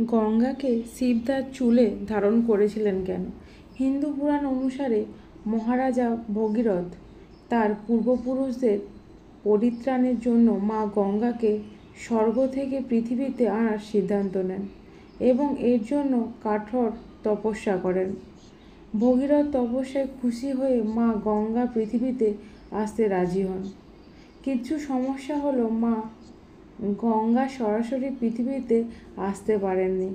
গঙ্গাকে শিব তার চুলে ধারণ করেছিলেন কেন? হিন্দু পুরাণ অনুসারে মহারাজা ভগীরথ তার পূর্বপুরুষদের পরিত্রাণের জন্য মা গঙ্গাকে স্বর্গ থেকে পৃথিবীতে আনার সিদ্ধান্ত নেন এবং এর জন্য কঠোর তপস্যা করেন। ভগীরথ তপস্যায় খুশি হয়ে মা গঙ্গা পৃথিবীতে আসতে রাজি হন। কিছু সমস্যা হলো মা গঙ্গা সরাসরি পৃথিবীতে আসতে পারেননি।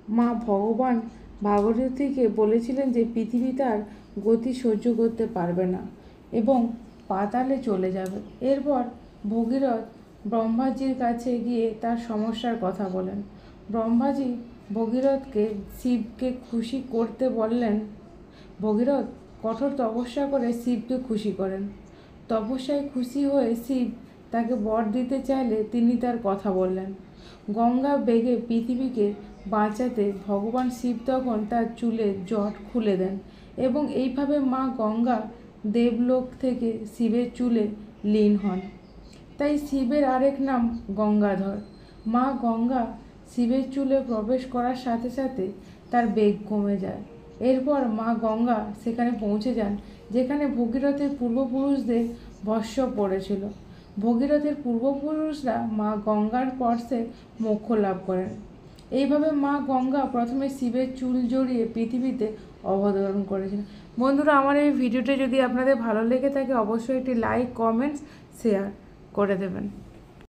মা ভগবান ভাগীরথীকে বলেছিলেন যে পৃথিবী তার গতি সহ্য করতে পারবে না এবং পাতালে চলে যাবে। এরপর ভগীরথ ব্রহ্মাজির কাছে গিয়ে তার সমস্যার কথা বলেন। ব্রহ্মাজি ভগীরথকে শিবকে খুশি করতে বললেন। ভগীরথ কঠোর তপস্যা করে শিবকে খুশি করেন। তপস্যায় খুশি হয়ে শিব তাকে বর দিতে চাইলে তিনি তার কথা বললেন। গঙ্গা বেগে পৃথিবীকে বাঁচাতে ভগবান শিব তখন তার চুলের জট খুলে দেন এবং এইভাবে মা গঙ্গা দেবলোক থেকে শিবের চুলে লীন হন। তাই শিবের আরেক নাম গঙ্গাধর। মা গঙ্গা শিবের চুলে প্রবেশ করার সাথে সাথে তার বেগ কমে যায়। এরপর মা গঙ্গা সেখানে পৌঁছে যান যেখানে ভগীরথের পূর্বপুরুষদের ভস্ম পড়েছিল। ভগীরথের পূর্বপুরুষরা মা গঙ্গার স্পর্শে মোক্ষ লাভ করেন। এইভাবে মা গঙ্গা প্রথমে শিবের চুল জড়িয়ে পৃথিবীতে অবতরণ করেছেন। বন্ধুরা, আমার এই ভিডিওটা যদি আপনাদের ভালো লেগে থাকে অবশ্যই একটি লাইক, কমেন্টস, শেয়ার করে দেবেন।